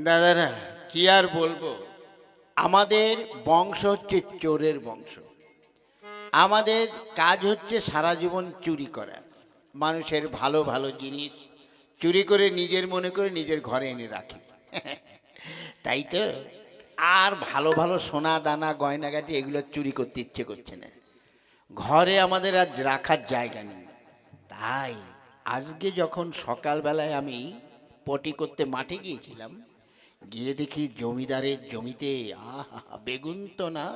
দাদারা কি আর বলবো, আমাদের বংশ হচ্ছে চোরের বংশ। আমাদের কাজ হচ্ছে সারা জীবন চুরি করা, মানুষের ভালো ভালো জিনিস চুরি করে নিজের মনে করে নিজের ঘরে এনে রাখি। তাই তো আর ভালো ভালো সোনা দানা গয়নাগাটি এগুলো চুরি করতে ইচ্ছে করছে না, ঘরে আমাদের আজ রাখার জায়গা নেই। তাই আজকে যখন সকালবেলায় আমি পটি করতে মাঠে গিয়েছিলাম, গিয়ে দেখি জমিদারের জমিতে আহা বেগুন তো না,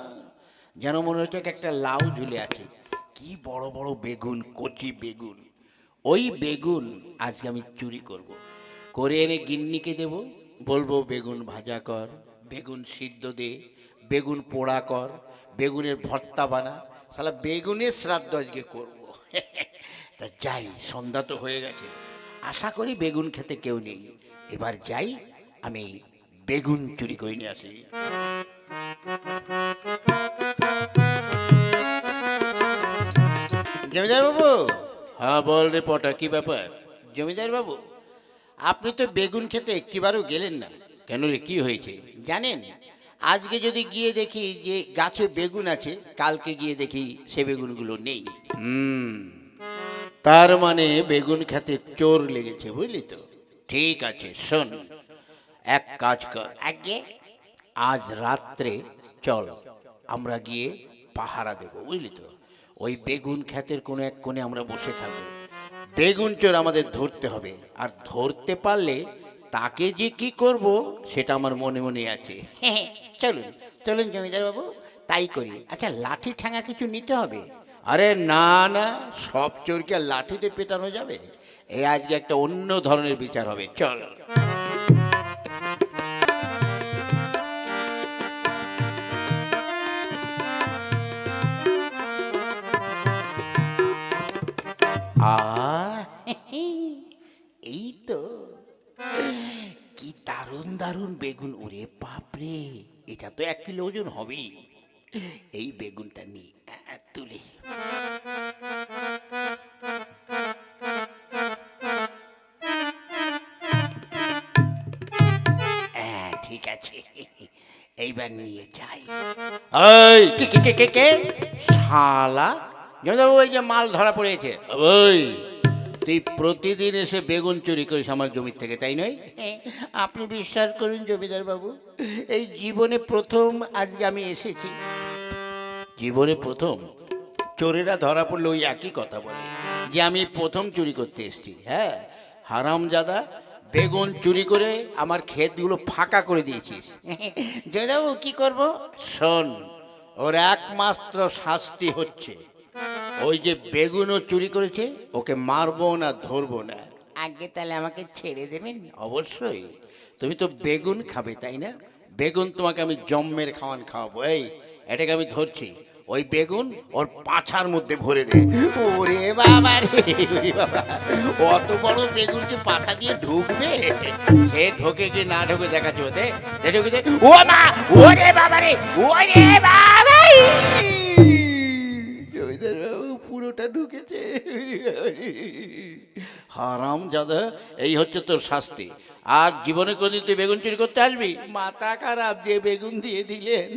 যেন মনে হচ্ছে একটা লাউ ঝুলে আছে। কি বড় বড় বেগুন, কচি বেগুন। ওই বেগুন আজকে আমি চুরি করব, করে এনে গিন্নিকে দেব, বলবো বেগুন ভাজা কর, বেগুন সিদ্ধ দে, বেগুন পোড়া কর, বেগুনের ভর্তা বানা। শালা বেগুনের শ্রাদ্ধ আজকে করবো। তা যাই, সন্ধ্যা তো হয়ে গেছে, আশা করি বেগুন খেতে কেউ নেই। এবার যাই, আমি বেগুন চুরি করে নিয়ে আসি। জমিদার বাবু। হ্যাঁ বল রিপোর্টার, কি ব্যাপার? জমিদার বাবু, আপনি তো বেগুন খেতে একটিবারও গেলেন না কেন রে, কি হয়েছে জানেন? আজকে যদি গিয়ে দেখি যে গাছে বেগুন আছে, কালকে গিয়ে দেখি সে বেগুনগুলো নেই। তার মানে বেগুন খেতে চোর লেগেছে, বুঝলি তো? ঠিক আছে শোন, এক কাজ কর, আগে আজ রাত্রে চল আমরা গিয়ে পাহারা দেব, বুঝলি তো? ওই বেগুন ক্ষেতের কোনো এক কোণে আমরা বসে থাকবো। বেগুন চোর আমাদের ধরতে হবে, আর ধরতে পারলে তাকে যে কি করব সেটা আমার মনে মনে আছে। চলুন চলুন জমিদার বাবু, তাই করি। আচ্ছা লাঠি ঠ্যাঙা কিছু নিতে হবে? আরে না না, সব চোরকে আর লাঠিতে পেটানো যাবে? এই আজকে একটা অন্য ধরনের বিচার হবে, চল। এই তো কি দারুণ দারুণ বেগুন, ওরে বাপরে, এটা তো 1 কিলো ওজন হবেই। এই বেগুনটা নিয়ে তুলি। ঠিক আছে, এইবার নিয়ে যাই। এই কে কে কে কে কে শালা, জমিদার ওই যে মাল ধরা পড়েছে। ওই তুই প্রতিদিন এসে বেগুন চুরি করিস আমার জমির থেকে, তাই নয়? আপনি বিশ্বাস করুন জমিদার বাবু, এই জীবনে প্রথম আজকে আমি এসেছি। জীবনে প্রথম। চোরেরা ধরা পড়লে ওই একই কথা বলে যে আমি প্রথম চুরি করতে এসেছি। হ্যাঁ হারামজাদা, বেগুন চুরি করে আমার ক্ষেতগুলো ফাঁকা করে দিয়েছিস। জমিদারবাবু কি করব? শোন, ওর একমাত্র শাস্তি হচ্ছে ওই যে বেগুনও চুরি করেছে, ওকে মারবো না ধরবো না। আগে তাহলে আমাকে ছেড়ে দেবেন? অবশ্যই, তুমি তো বেগুন খাবে তাই না? বেগুন তোমাকে আমি জম্মের খাওয়ান খাওয়াবো। এই এটাকে আমি ধরছি, ওই বেগুন ওর পাছার মধ্যে ভরে দে। ওরে বাবা রে, ওরে বাবা, অত বড় বেগুন কি পাছা দিয়ে ঢুকবে? সে ঢোকে কি না ঢোকে দেখাচ্ছ, দে ঢুকে দে। ও মা, ওরে বাবা রে, ওরে বাবা, পুরোটা ঢুকেছে। হারামজাদা, এই হচ্ছে তোর শাস্তি। আর জীবনে কোনদিন তুই বেগুন চুরি করতে আসবি? মাথা খারাপ, যে বেগুন দিয়ে দিলেন,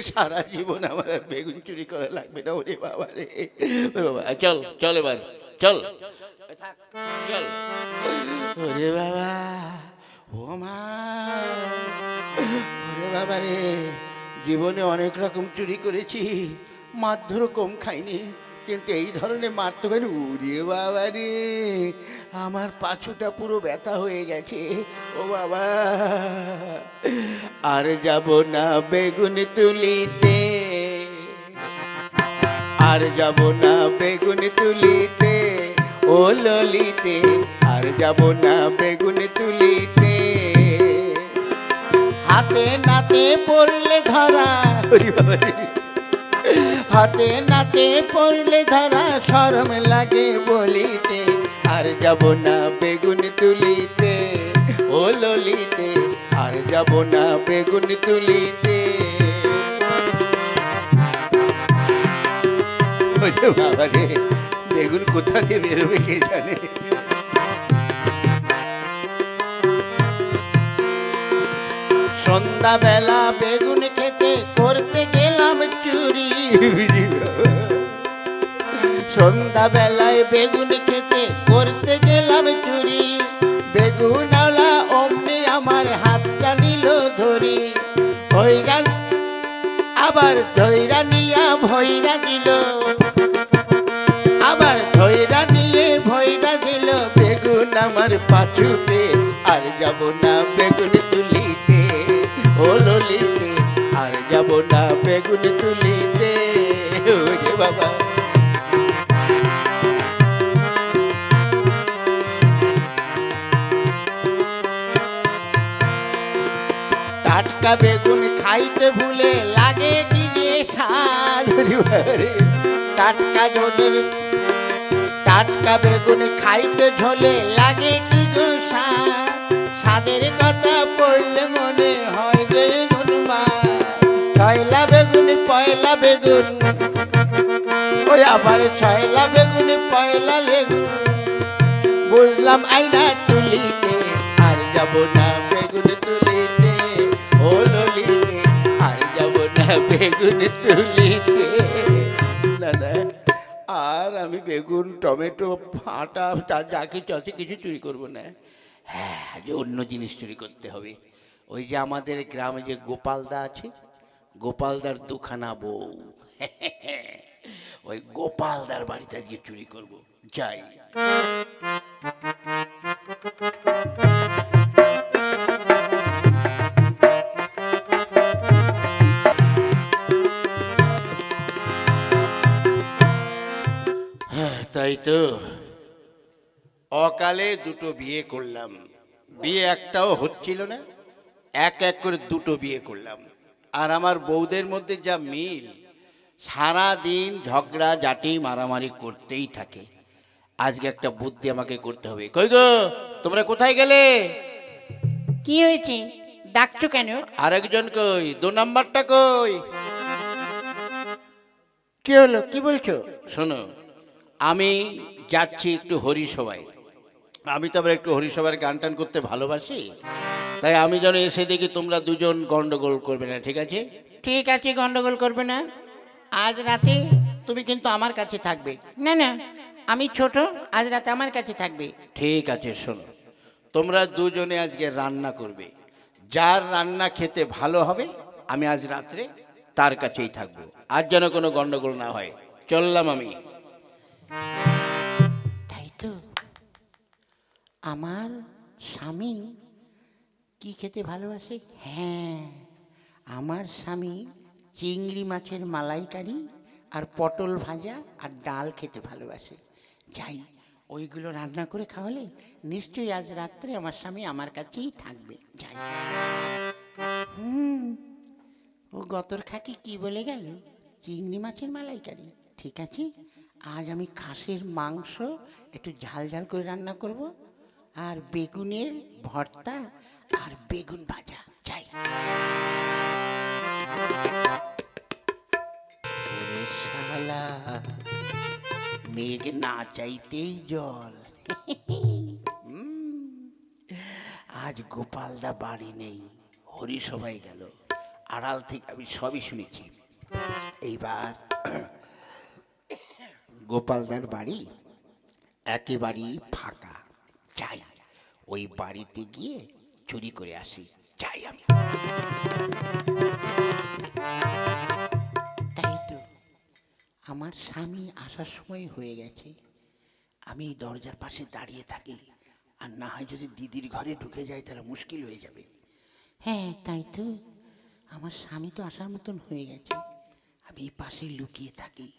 সারা জীবন আমার আর বেগুন চুরি করা লাগবে না। ওরে বাবা রে, বাবা চল চল, এবার চল চল। ওরে বাবা, ও মা, ওরে বাবা রে, জীবনে অনেক রকম চুরি করেছি, মারধরও কম খাইনি, কিন্তু এই ধরনের মার তো কেন? উড়ে বাবা রে, আমার পাছুটা পুরো ব্যথা হয়ে গেছে। ও বাবা, আর যাব না বেগুন তুলিতে, আর যাব না বেগুন তুলিতে, ও ললিতে, আর যাব না বেগুন তুলিতে। হাতে নাতে পড়লে ধরা, হাতে নাতে পড়লে ধরা, শরম লাগে বলিতে, আর যাব না বেগুন তুলিতে, ও ললিতে, আর যাব না বেগুন তুলিতে। বাবা রে, বেগুন কোথা দিয়ে বেরোবে কে জানে। সন্ধ্যাবেলা বেগুন খেতে করতে গেলাম চুরি। সন্ধ্যাবেলায় বেগুন খেতে করতে গেলাম চুরি। বেগুনওয়ালা অমনি আমার হাতটা নিল ধরি। ভৈরা আবার ধৈরা নিয়া ভৈরা দিল, আবার ধৈরা নিয়ে ভৈরা দিল। বেগুন আমার পাছুতে, আর যাব না বেগুন তুলিতে। ও ললিতে, আর যাব না বেগুন তুলিতে। ওরে বাবা, টাটকা বেগুন খাইতে ভুলে লাগে কি যে স্বাদ। টাটকা ঝোলের, টাটকা বেগুন খাইতে ঝোলে লাগে কি গো স্বাদ। স্বাদের কথা পড়লে মনে হয় যে ছয়লা বেগুন পয়লা বেগুন, ওই আবার ছয়লা বেগুন পয়লা বেগুন। বুঝলাম আইনা তুলিতে, আর যাব না বেগুন তুলিতে। ও ললিতে, আর যাব না বেগুন তুলিতে। না না, আর আমি বেগুন টমেটো আটা যা কিছু আছে কিছু চুরি করবো না। হ্যাঁ, যে অন্য জিনিস চুরি করতে হবে। ওই যে আমাদের গ্রামে যে গোপালদা আছে, গোপালদার দুখানা বউ, ওই গোপালদার বাড়িতে গিয়ে চুরি করব। যাই। তাই তো, অকালে দুটো বিয়ে করলাম, বিয়ে একটাও হচ্ছিল না, এক এক করে দুটো বিয়ে করলাম। আর আমার বউদের মধ্যে যা মিল, সারা দিন ঝগড়া ঝাঁটি মারামারি করতেই থাকে। আজকে একটা বুদ্ধি আমাকে করতে হবে। কই গো, তোমরা কোথায় গেলে? কি হয়েছে, ডাকছো কেন? আরেকজন কই, 2 নাম্বারটা কই? কি হলো, কি বলছো? শোনো, আমি যাচ্ছি একটু হরিসভায়। আমি তো আবার একটু হরিসভার গান টান করতে ভালোবাসি। তাই আমি যেন এসে দেখি তোমরা দুজন গন্ডগোল করবে না, ঠিক আছে? ঠিক আছে, গন্ডগোল করবে না। আজ রাতে তুমি কিন্তু আমার কাছে থাকবে। না না, আমি ছোট, আজ রাতে আমার কাছে থাকবে। ঠিক আছে। শোনো, তোমরা দুজনে আজকে রান্না করবে। যার রান্না খেতে ভালো হবে আমি আজ রাত্রে তার কাছেই থাকবো। আজ যেন কোনো গন্ডগোল না হয়। চললাম আমি। তাই তো, আমার স্বামী কি খেতে ভালোবাসে? হ্যাঁ, আমার স্বামী চিংড়ি মাছের মালাইকারি আর পটল ভাজা আর ডাল খেতে ভালোবাসে। যাই, ওইগুলো রান্না করে খাওয়ালে নিশ্চয়ই আজ রাত্রে আমার স্বামী আমার কাছেই থাকবে। যাই। ও গতর খাকি কি বলে গেল? চিংড়ি মাছের মালাইকারি। ঠিক আছে, আজ আমি খাসির মাংস একটু ঝাল ঝাল করে রান্না করব, আর বেগুনের ভর্তা আর বেগুন ভাজা। যাই। ওরে শালা, মেঘ না চাইতেই জল। আজ গোপালদা বাড়ি নেই, হরিসভায় গেল। আড়াল থেকে আমি সবই শুনেছি। এইবার গোপালদার বাড়ি একেবারেই ফাঁকা। যাই, ওই বাড়িতে গিয়ে চুরি করে আসি। যাই আমি। তাই তো, আমার স্বামী আসার সময় হয়ে গেছে। আমি এই দরজার পাশে দাঁড়িয়ে থাকি, আর না হয় যদি দিদির ঘরে ঢুকে যায় তাহলে মুশকিল হয়ে যাবে। হ্যাঁ, তাই তো, আমার স্বামী তো আসার মতন হয়ে গেছে। আমি এই পাশে লুকিয়ে থাকি,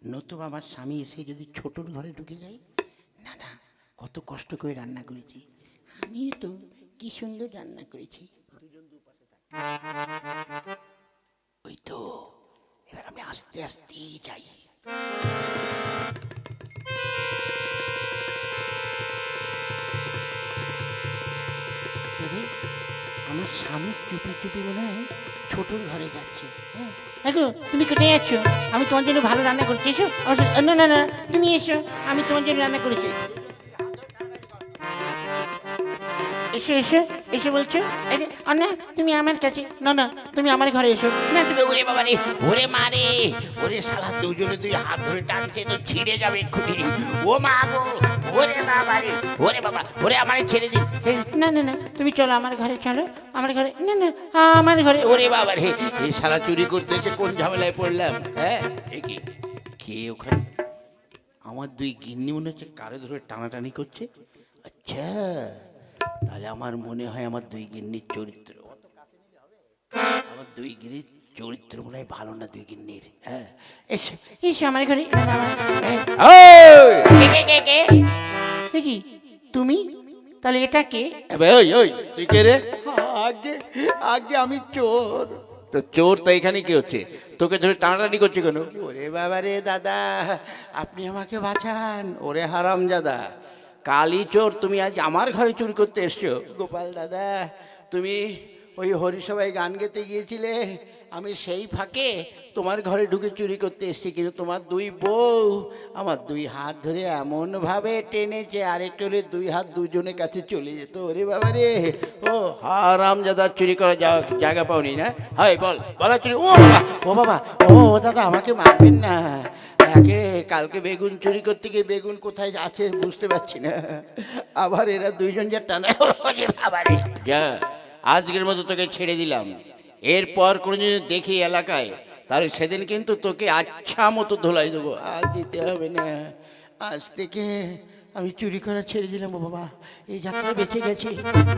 নতুবা আমার স্বামী এসে যদি ছোটর ঘরে ঢুকে যায়। না না, কত কষ্ট করে রান্না করেছি। আমিও তো কি সুন্দর রান্না করেছি। ওই তো, এবার আমি আস্তে আস্তে যাই। আমার স্বামী চুপি চুপি মনে হয় ছোটর ঘরে যাচ্ছে। হ্যাঁ, দেখো তুমি কোথায় যাচ্ছ? আমি তোমার জন্য ভালো রান্না করছি, এসো। না না না, তুমি এসো, আমি তোমার জন্য রান্না করেছি। এসো এসো এসে বলছো আরে না তুমি আমার কাছে, না না তুমি আমার ঘরে এসো, না তুমি ওরে বাবা রে, ওরে মা রে, ওরে শালা দুজনে দুই হাত ধরে টানছে তো ছিঁড়ে যাবে এক্ষুনি। ও মা গো, ওরে বাবা রে, ওরে বাবা, ওরে আমারে ছেড়ে দিন। না না না তুমি চলো আমার ঘরে, চলো আমার ঘরে, না না আমার ঘরে। ওরে বাবা রে, এই শালা চুরি করতে এসে কোন ঝামেলায় পড়লাম। হ্যাঁ এ কি, কে ওখানে? আমার দুই গিন্নি মনে হচ্ছে কারে ধরে টানাটানি করছে। আচ্ছা, তাহলে আমার মনে হয় আমার দুই গিন্নির চরিত্র, আমার দুই গিন্নির চরিত্র মনে হয় ভালো না দুই গিন্নির। হ্যাঁ এসো এসো আমার ঘরে, না না কে কি তুমি? তাহলে এটা কে? ওই ওই তুই কে রে? আগে আগে আমি চোর। তো চোর তো এখানে কি হচ্ছে? তোকে ধরে টানাটানি করছে কেন? ওরে বাবা রে দাদা, আপনি আমাকে বাঁচান। ওরে হারামজাদা, কালী চোর, তুমি আজ আমার ঘরে চুরি করতে এসছো? গোপাল দাদা, তুমি ওই হরিসভায় গান গেতে গিয়েছিলে, আমি সেই ফাঁকে তোমার ঘরে ঢুকে চুরি করতে এসেছি, কিন্তু তোমার দুই বউ আমার দুই হাত ধরে এমনভাবে টেনেছে, আরেকটু হলে দুই হাত দুজনের কাছে চলে যেত। ওরে বাবা রে, ও হারামজাদা, চুরি করার জায়গা পাওনি না? হয় বল, বলা চুরি। ও বাবা, ও বাবা, ও দাদা আমাকে মারবেন না। একে কালকে বেগুন চুরি করতে গিয়ে বেগুন কোথায় আছে বুঝতে পারছি না, আবার এরা দুইজন যা টানা। ওরে বাবা রে, যা, আজকের মতো তোকে ছেড়ে দিলাম। এরপর কোনোদিন দেখি এলাকায়, তাহলে সেদিন কিন্তু তোকে আচ্ছা মতো ধোলাই দেবো। আর দিতে হবে না, আজ থেকে আমি চুরি করা ছেড়ে দিলাম। ও বাবা, এই যাত্রা বেঁচে গেছে।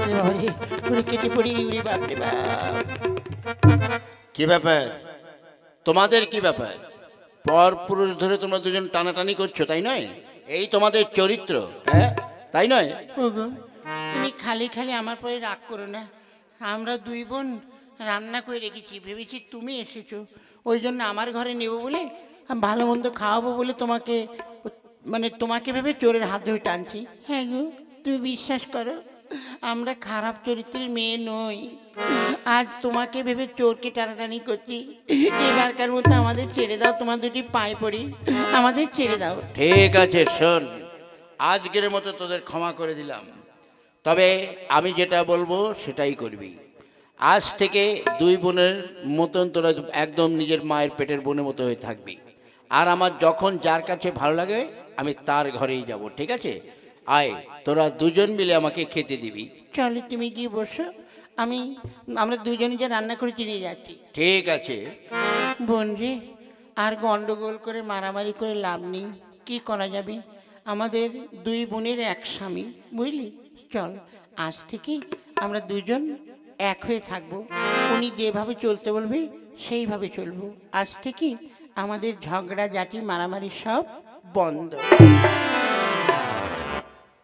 ওরে বাবা রে, ওরে কেটে পড়ি, উড়ি বাপ রে বাপ। কি ব্যাপার তোমাদের, কি ব্যাপার? পর পুরুষ ধরে তোমরা দুজন টানাটানি করছো, তাই নয়? এই তোমাদের চরিত্র, হ্যাঁ তাই নয়? ওগো, তুমি খালি খালি আমার পরে রাগ করো না। আমরা দুই বোন রান্না করে রেখেছি, ভেবেছি তুমি এসেছো, ওই জন্য আমার ঘরে নেব বলে, ভালো মন্দ খাওয়াবো বলে তোমাকে, মানে তোমাকে ভেবে চোরের হাত ধরে টানছি। হ্যাঁ গো, তুমি বিশ্বাস করো আমরা খারাপ চরিত্রের মেয়ে নই। আজ তোমাকে ভেবে চোরকে টানাটানি করছি। এবারকার মতো আমাদের ছেড়ে দাও, তোমার দুটি পায়ে পড়ি, আমাদের ছেড়ে দাও। ঠিক আছে, শোন, আজকের মতো তোদের ক্ষমা করে দিলাম, তবে আমি যেটা বলবো সেটাই করবি। আজ থেকে দুই বোনের মতন তোরা একদম নিজের মায়ের পেটের বোনের মতো হয়ে থাকবি। আর আমার যখন যার কাছে ভালো লাগে আমি তার ঘরেই যাব, ঠিক আছে? আয়, তোরা দুজন মিলে আমাকে খেতে দিবি। চলো তুমি গিয়ে বসো, আমরা দুজনে যে রান্না করে নিয়ে যাচ্ছি। ঠিক আছে। বোন রে, আর গন্ডগোল করে মারামারি করে লাভ নেই। কি করা যাবে? আমাদের দুই বোনের এক স্বামী, বুঝলি? চল, আজ থেকে আমরা দুজন এক হয়ে থাকবো। উনি যেভাবে চলতে বলবে সেইভাবে চলবো। আজ থেকে আমাদের ঝগড়া ঝাঁটি মারামারি সব বন্ধ।